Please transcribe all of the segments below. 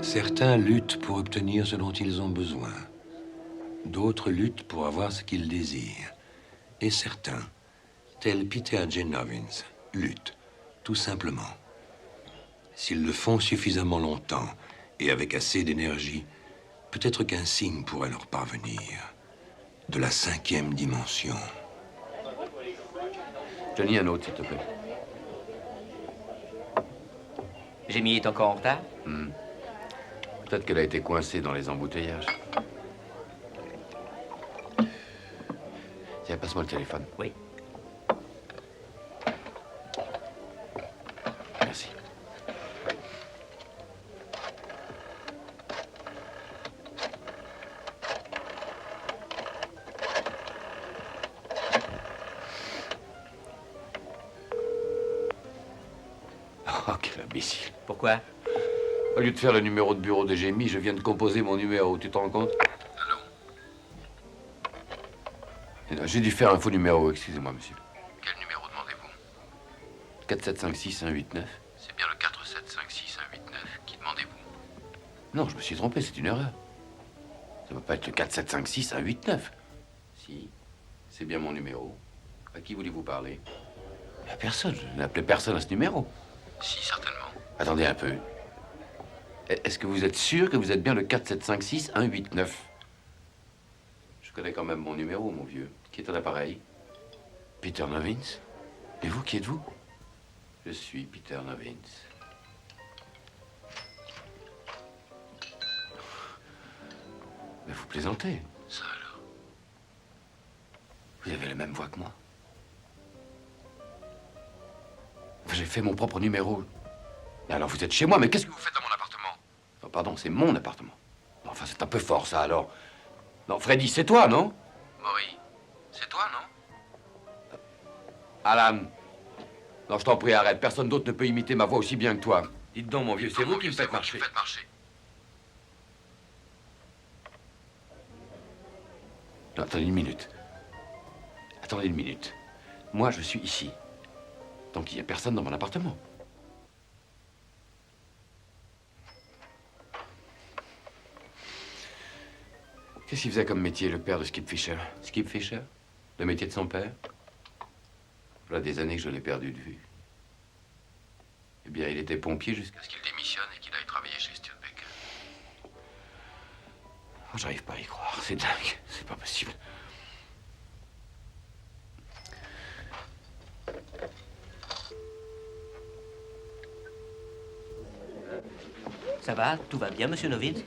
Certains luttent pour obtenir ce dont ils ont besoin. D'autres luttent pour avoir ce qu'ils désirent. Et certains, tels Peter J. Novins, luttent, tout simplement. S'ils le font suffisamment longtemps et avec assez d'énergie, peut-être qu'un signe pourrait leur parvenir. De la 5e dimension. Johnny, un autre, s'il te plaît. Jamie est encore en retard? Peut-être qu'elle a été coincée dans les embouteillages. Tiens, passe-moi le téléphone. Oui. Merci. Oh, quel imbécile. Pourquoi? Au lieu de faire le numéro de bureau de Jamie, je viens de composer mon numéro. Tu te rends compte? Allô? J'ai dû faire un faux numéro, excusez-moi, monsieur. Quel numéro demandez-vous? 4756-189. C'est bien le 4756-189. Qui demandez-vous? Non, je me suis trompé, c'est une erreur. Ça ne peut pas être le 4756-189. Si, c'est bien mon numéro. À qui voulez-vous parler? À personne, je n'ai appelé personne à ce numéro. Si, certainement. Attendez un peu. Est-ce que vous êtes sûr que vous êtes bien le 4756-189? Je connais quand même mon numéro, mon vieux. Qui est à l'appareil? Peter Novins? Et vous, qui êtes-vous? Je suis Peter Novins. Mais vous plaisantez. Ça alors? Vous avez la même voix que moi. J'ai fait mon propre numéro. Mais alors vous êtes chez moi, mais qu'est-ce que vous faites dans mon appartement? Non, pardon, c'est mon appartement. Enfin, c'est un peu fort, ça, alors. Non, Freddy, c'est toi, non? Maury, c'est toi, non? Alan. Non, je t'en prie, arrête. Personne d'autre ne peut imiter ma voix aussi bien que toi. Dites donc, mon vieux, c'est vous qui me faites marcher. Non, attendez une minute. Attendez une minute. Moi, je suis ici. Donc, il n'y a personne dans mon appartement. Qu'est-ce qu'il faisait comme métier, le père de Skip Fisher? Skip Fisher? Le métier de son père? Voilà des années que je l'ai perdu de vue. Eh bien, il était pompier jusqu'à ce qu'il démissionne et qu'il aille travailler chez Studebaker. Oh, j'arrive pas à y croire. C'est dingue. C'est pas possible. Ça va? Tout va bien, monsieur Novins?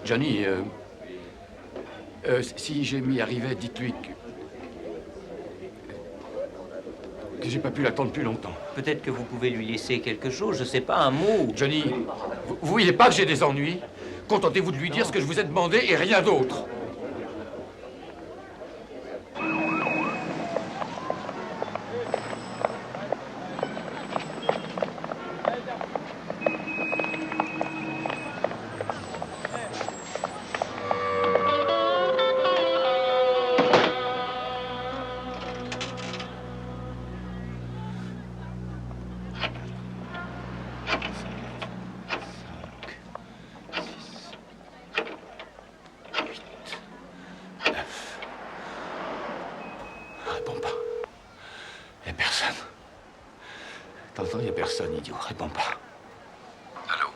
Johnny, si Jamie arrivait, dites-lui que j'ai pas pu l'attendre plus longtemps. Peut-être que vous pouvez lui laisser quelque chose, je sais pas, un mot. Johnny, vous voyez pas que j'ai des ennuis? Contentez-vous de lui dire ce que je vous ai demandé et rien d'autre. Réponds pas. Il n'y a personne. T'entends, il n'y a personne, idiot. Réponds pas. Allô?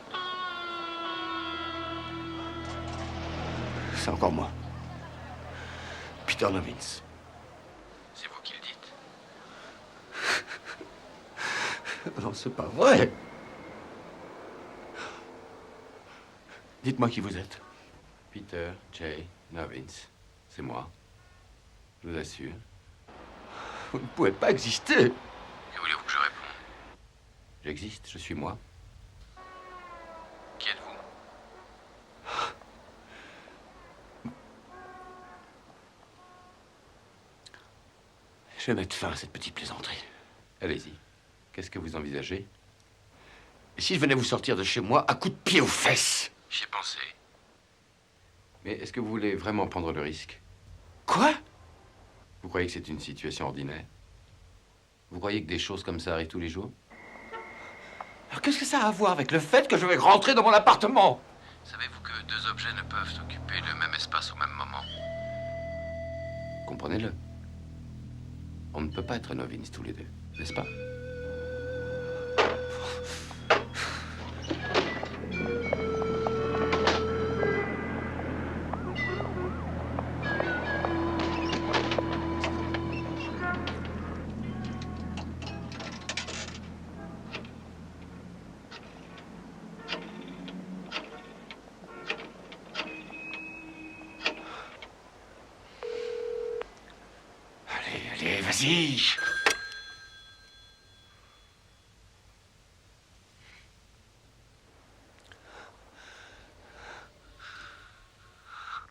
C'est encore moi. Peter Novins. C'est vous qui le dites? Non, c'est pas vrai. Dites-moi qui vous êtes. Peter J. Novins. C'est moi. Je vous assure. Vous ne pouvez pas exister. Que voulez-vous que je réponde? J'existe, je suis moi. Qui êtes-vous? Je vais mettre fin à cette petite plaisanterie. Allez-y. Qu'est-ce que vous envisagez? Et si je venais vous sortir de chez moi à coups de pied aux fesses? J'y ai pensé. Mais est-ce que vous voulez vraiment prendre le risque? Quoi? Vous croyez que c'est une situation ordinaire? Vous croyez que des choses comme ça arrivent tous les jours? Alors qu'est-ce que ça a à voir avec le fait que je vais rentrer dans mon appartement? Savez-vous que deux objets ne peuvent occuper le même espace au même moment? Comprenez-le. On ne peut pas être Novins tous les deux, n'est-ce pas? Allez, vas-y!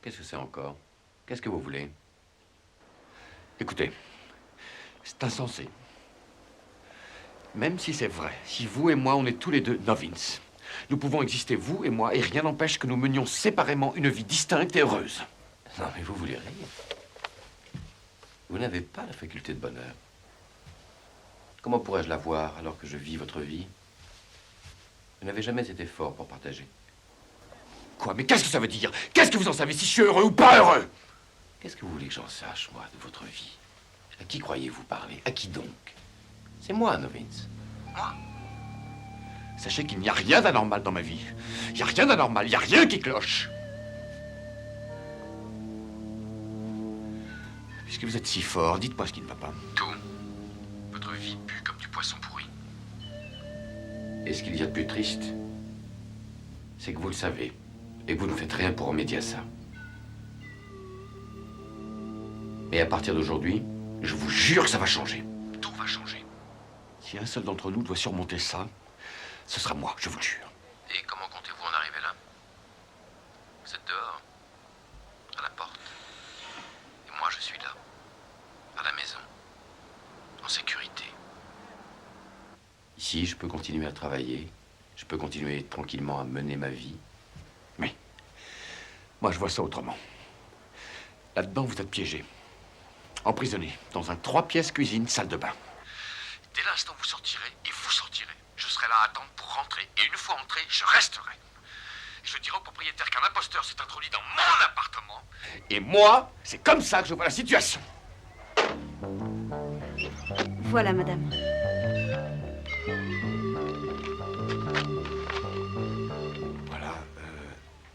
Qu'est-ce que c'est encore? Qu'est-ce que vous voulez? Écoutez, c'est insensé. Même si c'est vrai, si vous et moi, on est tous les deux Novins, nous pouvons exister, vous et moi, et rien n'empêche que nous menions séparément une vie distincte et heureuse. Non, mais vous voulez rire. Vous n'avez pas la faculté de bonheur. Comment pourrais-je l'avoir alors que je vis votre vie? Vous n'avez jamais été fort pour partager. Quoi? Mais qu'est-ce que ça veut dire? Qu'est-ce que vous en savez si je suis heureux ou pas heureux? Qu'est-ce que vous voulez que j'en sache, moi, de votre vie? À qui croyez-vous parler? À qui donc? C'est moi, Novins. Moi. Sachez qu'il n'y a rien d'anormal dans ma vie. Il n'y a rien d'anormal, il n'y a rien qui cloche. Puisque vous êtes si fort, dites-moi ce qui ne va pas. Tout. Votre vie pue comme du poisson pourri. Et ce qu'il y a de plus triste, c'est que vous le savez, et que vous ne faites rien pour remédier à ça. Mais à partir d'aujourd'hui, je vous jure que ça va changer. Tout va changer. Si un seul d'entre nous doit surmonter ça, ce sera moi, je vous le jure. Et comment comptez-vous en arriver là? Vous êtes dehors, à la porte. Et moi, je suis là, à la maison, en sécurité. Ici, je peux continuer à travailler, je peux continuer tranquillement à mener ma vie. Mais moi, je vois ça autrement. Là-dedans, vous êtes piégé, emprisonné, dans un 3 pièces cuisine, salle de bain. Dès l'instant où vous sortirez, et vous sortirez, je serai là à attendre pour rentrer. Et une fois entré, je resterai. Je dirai au propriétaire qu'un imposteur s'est introduit dans mon appartement. Et moi, c'est comme ça que je vois la situation. Voilà, madame. Voilà,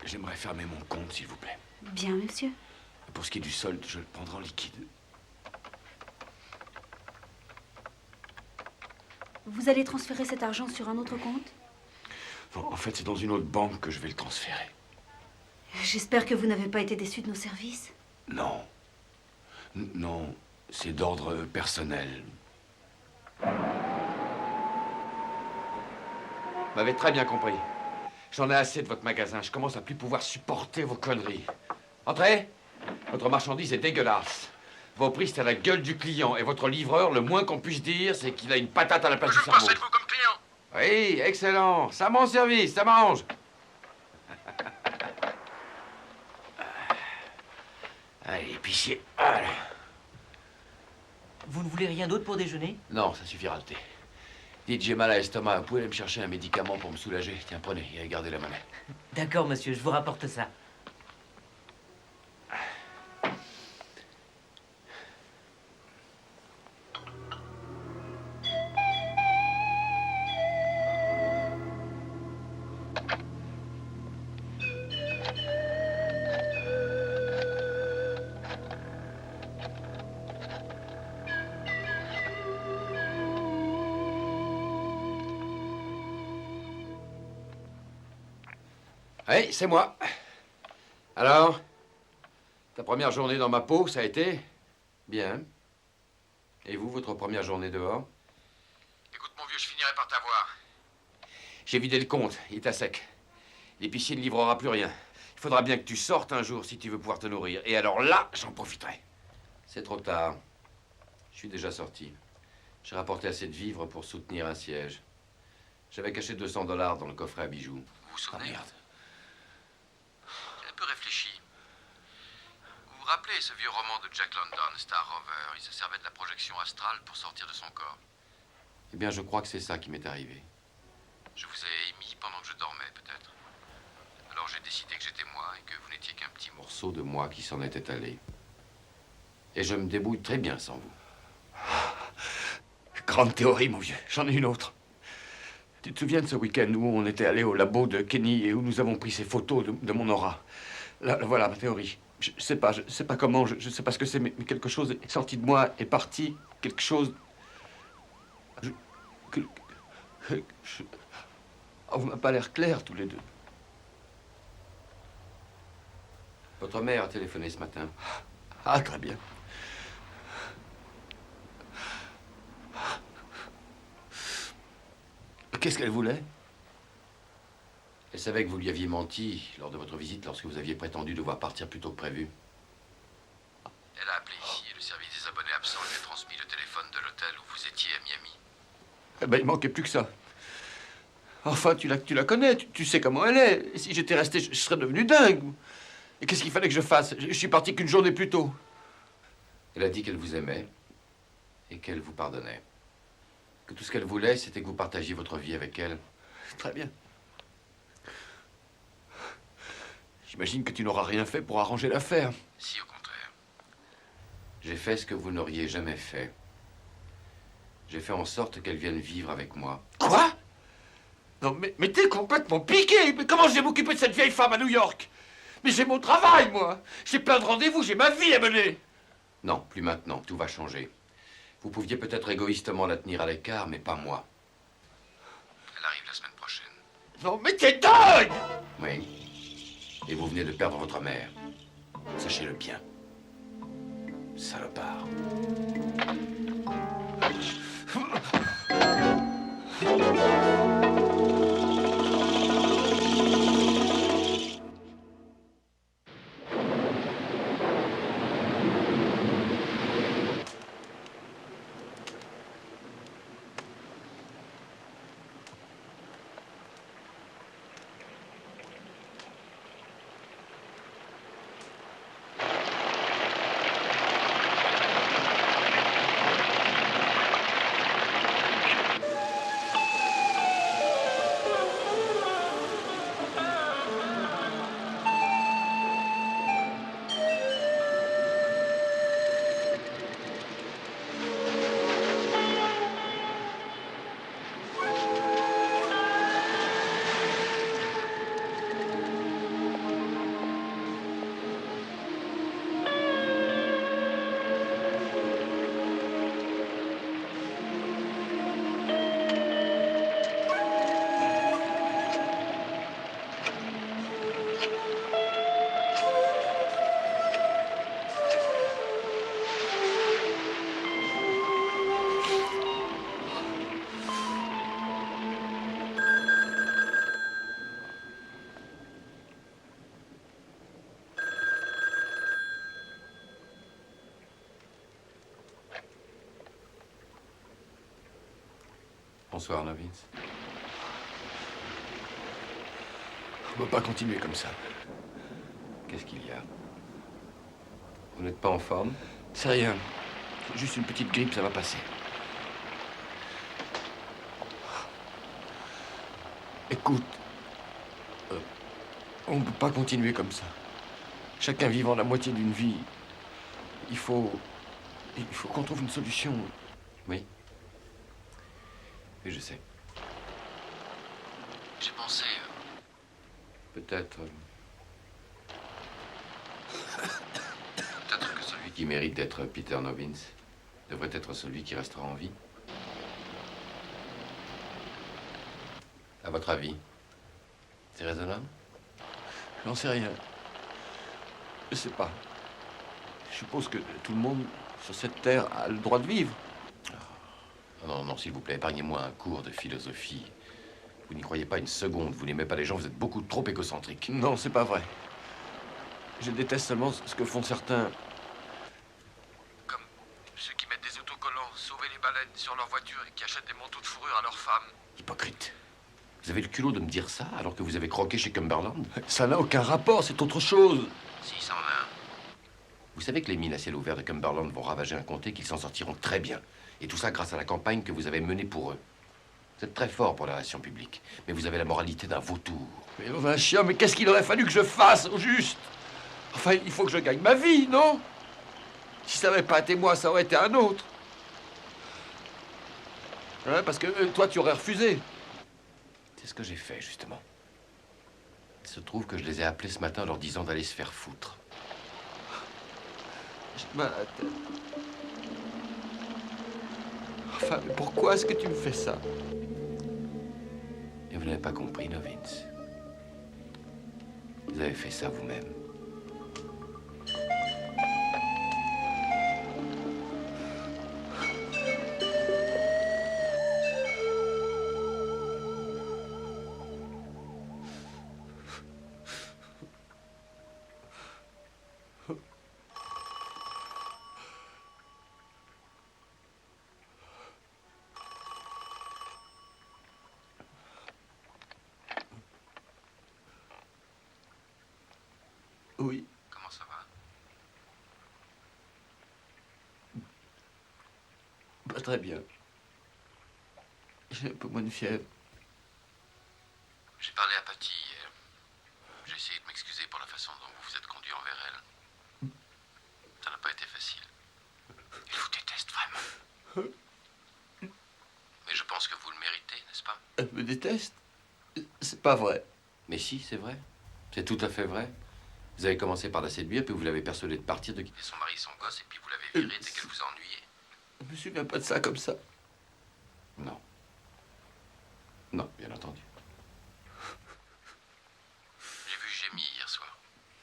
j'aimerais fermer mon compte, s'il vous plaît. Bien, monsieur. Pour ce qui est du solde, je le prendrai en liquide. Vous allez transférer cet argent sur un autre compte? Non, en fait, c'est dans une autre banque que je vais le transférer. J'espère que vous n'avez pas été déçu de nos services. Non. Non, c'est d'ordre personnel. Vous m'avez très bien compris. J'en ai assez de votre magasin. Je commence à plus pouvoir supporter vos conneries. Entrez. Votre marchandise est dégueulasse. Vos prix, c'est à la gueule du client. Et votre livreur, le moins qu'on puisse dire, c'est qu'il a une patate à la place du cerveau. Passez de vous comme client. Oui, excellent. Ça m'en service, ça m'arrange. Allez, épicier. Voilà. Vous ne voulez rien d'autre pour déjeuner? Non, ça suffira le thé. Dites, j'ai mal à l'estomac. Vous pouvez aller me chercher un médicament pour me soulager? Tiens, prenez et gardez la monnaie. D'accord, monsieur, je vous rapporte ça. Oui, c'est moi. Alors, ta première journée dans ma peau, ça a été? Bien. Et vous, votre première journée dehors? Écoute, mon vieux, je finirai par t'avoir. J'ai vidé le compte, il est à sec. L'épicier ne livrera plus rien. Il faudra bien que tu sortes un jour si tu veux pouvoir te nourrir. Et alors là, j'en profiterai. C'est trop tard. Je suis déjà sorti. J'ai rapporté assez de vivres pour soutenir un siège. J'avais caché 200 $ dans le coffret à bijoux. Vous vous souvenez? merde. J'ai un peu réfléchi. Vous vous rappelez ce vieux roman de Jack London, Star Rover? Il se servait de la projection astrale pour sortir de son corps. Eh bien, je crois que c'est ça qui m'est arrivé. Je vous ai émis pendant que je dormais, peut-être. Alors j'ai décidé que j'étais moi et que vous n'étiez qu'un petit morceau. Morceau de moi qui s'en était allé. Et je me débrouille très bien sans vous. Grande théorie, mon vieux. J'en ai une autre. Tu te souviens de ce week-end où on était allé au labo de Kenny et où nous avons pris ces photos de mon aura? Là, voilà ma théorie. Je sais pas comment, je sais pas ce que c'est, mais quelque chose est sorti de moi, est parti, quelque chose... Oh, vous m'avez pas l'air clair, tous les deux. Votre mère a téléphoné ce matin. Ah, très bien. Qu'est-ce qu'elle voulait? Elle savait que vous lui aviez menti lors de votre visite lorsque vous aviez prétendu devoir partir plus tôt que prévu. Elle a appelé ici et le service des abonnés absents lui a transmis le téléphone de l'hôtel où vous étiez à Miami. Eh ben, il manquait plus que ça. Enfin, tu la connais, tu sais comment elle est. Et si j'étais resté, je serais devenu dingue. Et qu'est-ce qu'il fallait que je fasse? Je suis parti qu'une journée plus tôt. Elle a dit qu'elle vous aimait et qu'elle vous pardonnait. Que tout ce qu'elle voulait, c'était que vous partagiez votre vie avec elle. Très bien. J'imagine que tu n'auras rien fait pour arranger l'affaire. Si, au contraire. J'ai fait ce que vous n'auriez jamais fait. J'ai fait en sorte qu'elle vienne vivre avec moi. Quoi? Non, mais t'es complètement piqué. Mais comment je vais m'occuper de cette vieille femme à New York? Mais j'ai mon travail, moi. J'ai plein de rendez-vous, j'ai ma vie à mener. Non, plus maintenant, tout va changer. Vous pouviez peut-être égoïstement la tenir à l'écart, mais pas moi. Elle arrive la semaine prochaine. Non, mais t'es dingue! Oui. Et vous venez de perdre votre mère. Sachez-le bien. Salopard. Bonsoir, Novins. On ne peut pas continuer comme ça. Qu'est-ce qu'il y a? Vous n'êtes pas en forme? C'est rien. C'est juste une petite grippe, ça va passer. Écoute, on ne peut pas continuer comme ça. Chacun vivant la moitié d'une vie. Il faut qu'on trouve une solution. Oui. Oui, je sais. J'ai pensé... Peut-être... peut-être que celui qui mérite d'être Peter Novins devrait être celui qui restera en vie. À votre avis, c'est raisonnable? J'en sais rien. Je sais pas. Je suppose que tout le monde sur cette terre a le droit de vivre. Non, non, s'il vous plaît, épargnez-moi un cours de philosophie. Vous n'y croyez pas une seconde, vous n'aimez pas les gens, vous êtes beaucoup trop égocentrique. Non, c'est pas vrai. Je déteste seulement ce que font certains. Comme ceux qui mettent des autocollants, sauver les baleines sur leur voiture et qui achètent des manteaux de fourrure à leurs femmes. Hypocrite. Vous avez le culot de me dire ça alors que vous avez croqué chez Cumberland? Ça n'a aucun rapport, c'est autre chose. Si, ça en a un. Vous savez que les mines à ciel ouvert de Cumberland vont ravager un comté, qu'ils s'en sortiront très bien. Et tout ça grâce à la campagne que vous avez menée pour eux. Vous êtes très fort pour la relation publique, mais vous avez la moralité d'un vautour. Mais enfin, chien, mais qu'est-ce qu'il aurait fallu que je fasse, au juste? Enfin, il faut que je gagne ma vie, non? Si ça n'avait pas été moi, ça aurait été un autre. Ouais, parce que toi, tu aurais refusé. C'est ce que j'ai fait, justement. Il se trouve que je les ai appelés ce matin en leur disant d'aller se faire foutre. J'ai mal à la tête. Enfin, mais pourquoi est-ce que tu me fais ça? Et vous n'avez pas compris, Novins. Vous avez fait ça vous-même. Oui. Comment ça va? Pas très bien. J'ai un peu moins de fièvre. J'ai parlé à Patty hier. J'ai essayé de m'excuser pour la façon dont vous vous êtes conduit envers elle. Ça n'a pas été facile. Il vous déteste vraiment. Mais je pense que vous le méritez, n'est-ce pas? Elle me déteste? C'est pas vrai. Mais si, c'est vrai. C'est tout à fait vrai. Vous avez commencé par la séduire, puis vous l'avez persuadée de partir, de quitter Et son mari, son gosse, et puis vous l'avez virée dès qu'elle vous a ennuyé. Je me souviens pas de ça comme ça. Non. Non, bien entendu. J'ai vu Jamie hier soir.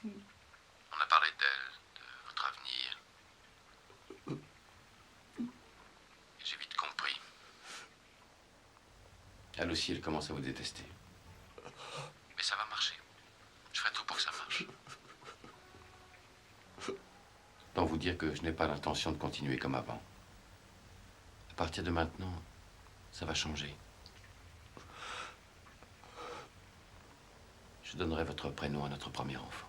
On a parlé d'elle, de votre avenir. Et j'ai vite compris. Elle aussi, elle commence à vous détester. Mais ça va marcher. Je ferai tout pour que ça marche. Tant vous dire que je n'ai pas l'intention de continuer comme avant. À partir de maintenant, ça va changer. Je donnerai votre prénom à notre premier enfant.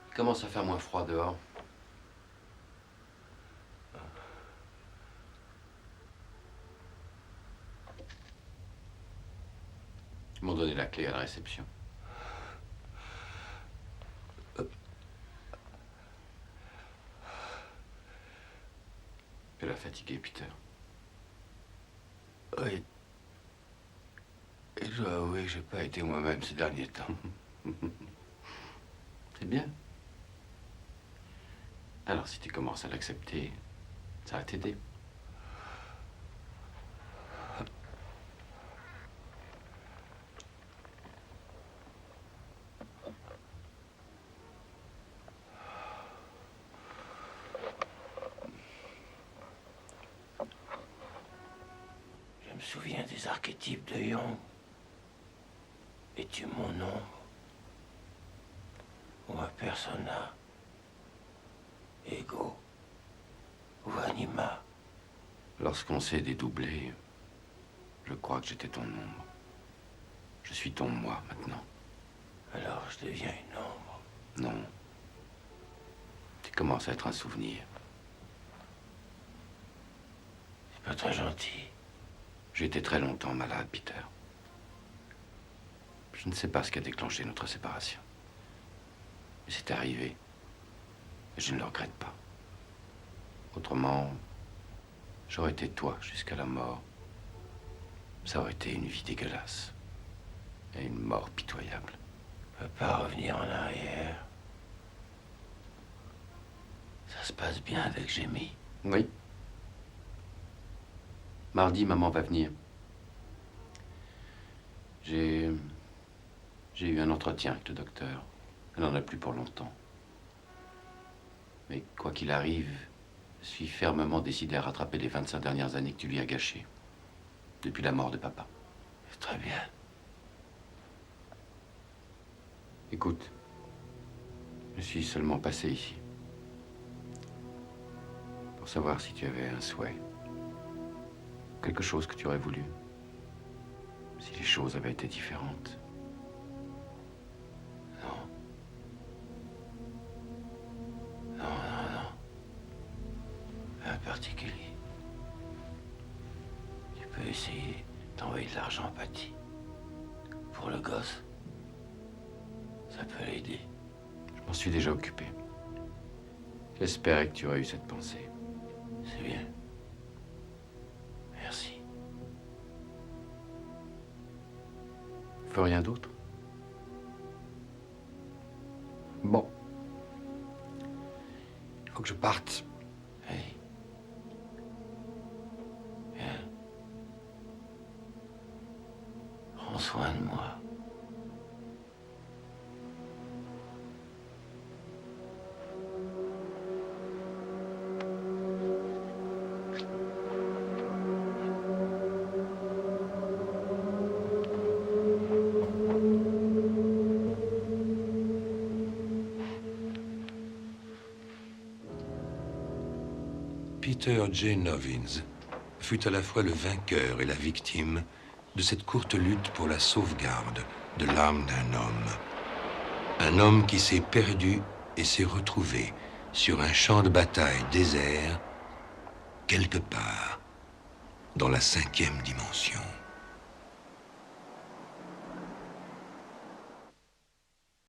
Il commence à faire moins froid dehors. Ils m'ont donné la clé à la réception. Elle a fatigué, Peter. Oui. Et je dois avouer que j'ai pas été moi-même ces derniers temps. C'est bien. Alors, si tu commences à l'accepter, ça va t'aider. Je me souviens des archétypes de Jung. Es-tu mon ombre? Ou un persona? Ego? Ou anima? Lorsqu'on s'est dédoublé, je crois que j'étais ton ombre. Je suis ton moi maintenant. Alors je deviens une ombre. Non. Tu commences à être un souvenir. C'est pas très gentil. J'ai été très longtemps malade, Peter. Je ne sais pas ce qui a déclenché notre séparation. Mais c'est arrivé. Et je ne le regrette pas. Autrement, j'aurais été toi jusqu'à la mort. Ça aurait été une vie dégueulasse. Et une mort pitoyable. Je peux pas revenir en arrière. Ça se passe bien avec Jamie. Oui. Mardi, maman va venir. J'ai eu un entretien avec le docteur. Elle n'en a plus pour longtemps. Mais quoi qu'il arrive, je suis fermement décidé à rattraper les 25 dernières années que tu lui as gâchées. Depuis la mort de papa. Très bien. Écoute, je suis seulement passé ici. Pour savoir si tu avais un souhait. Quelque chose que tu aurais voulu. Si les choses avaient été différentes. En particulier. Tu peux essayer d'envoyer de l'argent à Patty. Pour le gosse. Ça peut l'aider. Je m'en suis déjà occupé. J'espérais que tu aurais eu cette pensée. C'est bien. Merci. Faut rien d'autre? Bon. Il faut que je parte. Oui. Bien. Prends soin de moi. Peter J. Novins fut à la fois le vainqueur et la victime de cette courte lutte pour la sauvegarde de l'âme d'un homme. Un homme qui s'est perdu et s'est retrouvé sur un champ de bataille désert, quelque part dans la 5e dimension.